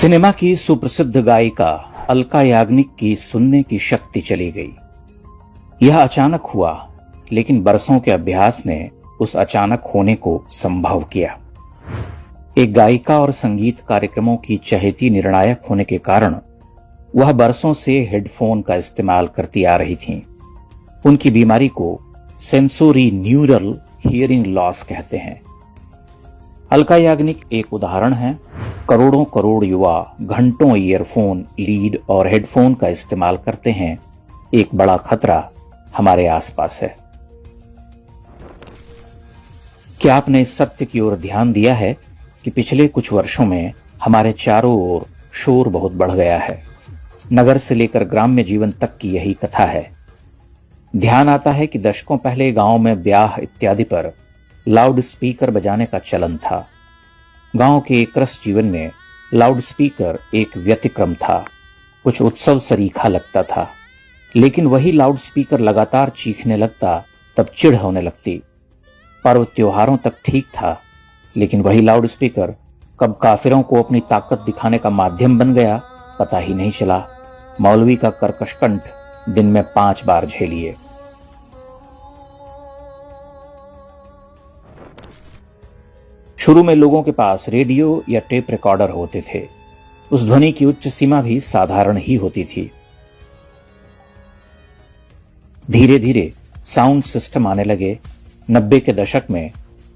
Cinema की सुप्रसिद्ध गायिका अलका याग्निक की सुनने की शक्ति चली गई। यह अचानक हुआ, लेकिन बरसों के अभ्यास ने उस अचानक होने को संभव किया। एक गायिका और संगीत कार्यक्रमों की चहेती निर्णायक होने के कारण वह बरसों से हेडफोन का इस्तेमाल करती आ रही थीं। उनकी बीमारी को सेंसोरी न्यूरल हियरिंग लॉस कहते हैं। अलका याग्निक एक उदाहरण है। करोड़ों करोड़ युवा घंटों ईयरफोन, लीड और हेडफोन का इस्तेमाल करते हैं। एक बड़ा खतरा हमारे आसपास है। क्या आपने इस सत्य की ओर ध्यान दिया है कि पिछले कुछ वर्षों में हमारे चारों ओर शोर बहुत बढ़ गया है। नगर से लेकर ग्राम्य जीवन तक की यही कथा है। ध्यान आता है कि दशकों पहले गांव में ब्याह इत्यादि पर लाउड स्पीकर बजाने का चलन था। गांव के एकरस जीवन में लाउड स्पीकर एक व्यतिक्रम था, कुछ उत्सव सरीखा लगता था। लेकिन वही लाउड स्पीकर लगातार चीखने लगता तब चिढ़ होने लगती। पर्व त्योहारों तक ठीक था, लेकिन वही लाउड स्पीकर कब काफिरों को अपनी ताकत दिखाने का माध्यम बन गया पता ही नहीं चला। मौलवी का कर्कश कंठ दिन में 5 बार झेलिए। शुरू में लोगों के पास रेडियो या टेप रिकॉर्डर होते थे। उस ध्वनि की उच्च सीमा भी साधारण ही होती थी। धीरे धीरे साउंड सिस्टम आने लगे। 90 के दशक में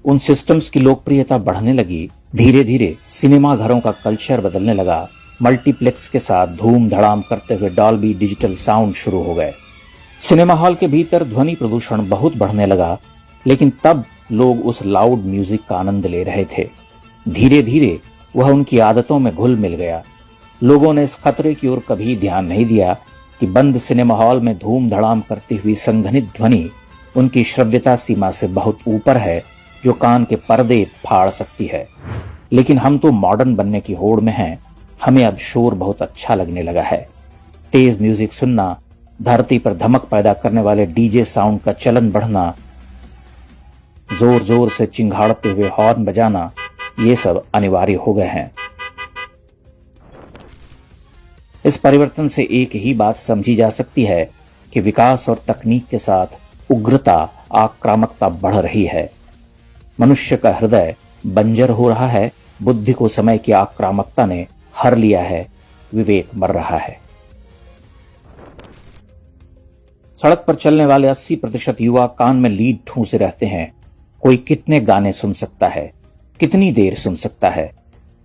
उन सिस्टम्स की लोकप्रियता बढ़ने लगी। धीरे धीरे सिनेमा घरों का कल्चर बदलने लगा। मल्टीप्लेक्स के साथ धूम धड़ाम करते हुए डॉल्बी डिजिटल साउंड शुरू हो गए। सिनेमा हॉल के भीतर ध्वनि प्रदूषण बहुत बढ़ने लगा, लेकिन तब लोग उस लाउड म्यूजिक का आनंद ले रहे थे। धीरे धीरे वह उनकी आदतों में घुल मिल गया। लोगों ने इस खतरे की ओर कभी ध्यान नहीं दिया कि बंद सिनेमा हॉल में धूम धड़ाम करती हुई संघनित ध्वनि उनकी श्रव्यता सीमा से बहुत ऊपर है, जो कान के पर्दे फाड़ सकती है। लेकिन हम तो मॉडर्न बनने की होड़ में हैं। हमें अब शोर बहुत अच्छा लगने लगा है। तेज म्यूजिक सुनना, धरती पर धमक पैदा करने वाले डीजे साउंड का चलन बढ़ना, जोर जोर से चिंघाड़ते हुए हॉर्न बजाना, ये सब अनिवार्य हो गए हैं। इस परिवर्तन से एक ही बात समझी जा सकती है कि विकास और तकनीक के साथ उग्रता, आक्रामकता बढ़ रही है। मनुष्य का हृदय बंजर हो रहा है। बुद्धि को समय की आक्रामकता ने हर लिया है। विवेक मर रहा है। सड़क पर चलने वाले 80% युवा कान में लीड ठूंसे रहते हैं। कोई कितने गाने सुन सकता है, कितनी देर सुन सकता है,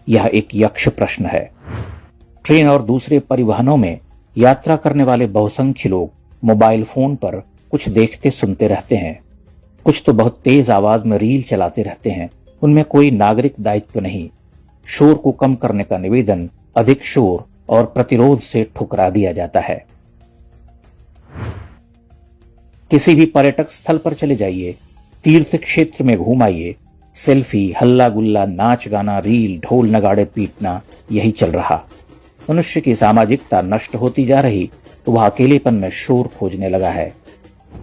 यह एक यक्ष प्रश्न है। ट्रेन और दूसरे परिवहनों में यात्रा करने वाले बहुसंख्य लोग मोबाइल फोन पर कुछ देखते सुनते रहते हैं। कुछ तो बहुत तेज आवाज में रील चलाते रहते हैं। उनमें कोई नागरिक दायित्व नहीं। शोर को कम करने का निवेदन अधिक शोर और प्रतिरोध से ठुकरा दिया जाता है। किसी भी पर्यटक स्थल पर चले जाइए, तीर्थ क्षेत्र में घूम आइए, सेल्फी, हल्ला गुल्ला, नाच गाना, रील, ढोल नगाड़े पीटना, यही चल रहा। मनुष्य की सामाजिकता नष्ट होती जा रही तो वह अकेलेपन में शोर खोजने लगा है।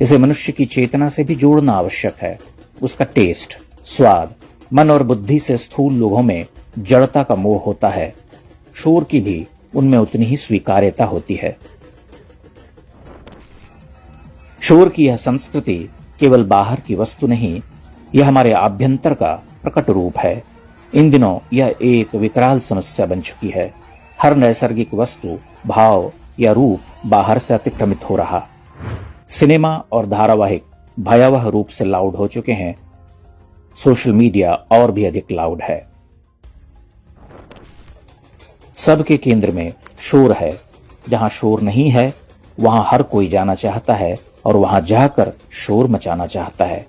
इसे मनुष्य की चेतना से भी जोड़ना आवश्यक है। उसका टेस्ट, स्वाद, मन और बुद्धि से स्थूल लोगों में जड़ता का मोह होता है। शोर की भी उनमें उतनी ही स्वीकार्यता होती है। शोर की यह संस्कृति केवल बाहर की वस्तु नहीं, यह हमारे आभ्यंतर का प्रकट रूप है। इन दिनों यह एक विकराल समस्या बन चुकी है। हर नैसर्गिक वस्तु, भाव या रूप बाहर से अतिक्रमित हो रहा। सिनेमा और धारावाहिक भयावह रूप से लाउड हो चुके हैं। सोशल मीडिया और भी अधिक लाउड है। सबके केंद्र में शोर है। जहां शोर नहीं है वहां हर कोई जाना चाहता है और वहां जाकर शोर मचाना चाहता है।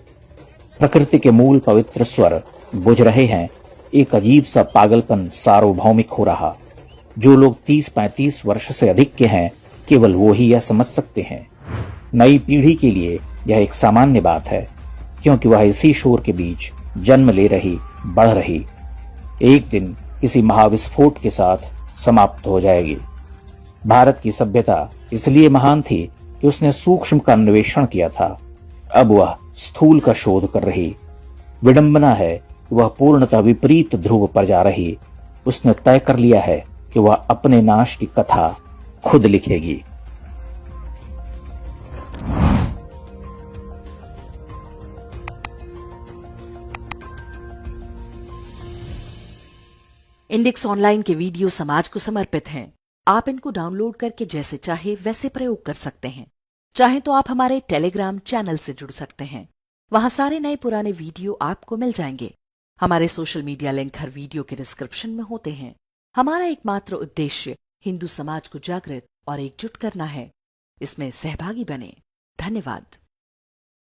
प्रकृति के मूल पवित्र स्वर बुझ रहे हैं। एक अजीब सा पागलपन सार्वभौमिक हो रहा। जो लोग 30-35 वर्ष से अधिक के हैं, केवल वो ही यह समझ सकते हैं। नई पीढ़ी के लिए यह एक सामान्य बात है, क्योंकि वह इसी शोर के बीच जन्म ले रही, बढ़ रही, एक दिन किसी महाविस्फोट के साथ समाप्त हो जाएगी। भारत की सभ्यता इसलिए महान थी कि उसने सूक्ष्म का अन्वेषण किया था। अब वह स्थूल का शोध कर रही। विडंबना है कि वह पूर्णतः विपरीत ध्रुव पर जा रही। उसने तय कर लिया है कि वह अपने नाश की कथा खुद लिखेगी। इंडेक्स ऑनलाइन के वीडियो समाज को समर्पित हैं। आप इनको डाउनलोड करके जैसे चाहे वैसे प्रयोग कर सकते हैं। चाहे तो आप हमारे टेलीग्राम चैनल से जुड़ सकते हैं। वहां सारे नए पुराने वीडियो आपको मिल जाएंगे। हमारे सोशल मीडिया लिंक हर वीडियो के डिस्क्रिप्शन में होते हैं। हमारा एकमात्र उद्देश्य हिंदू समाज को जागृत और एकजुट करना है। इसमें सहभागी बने। धन्यवाद।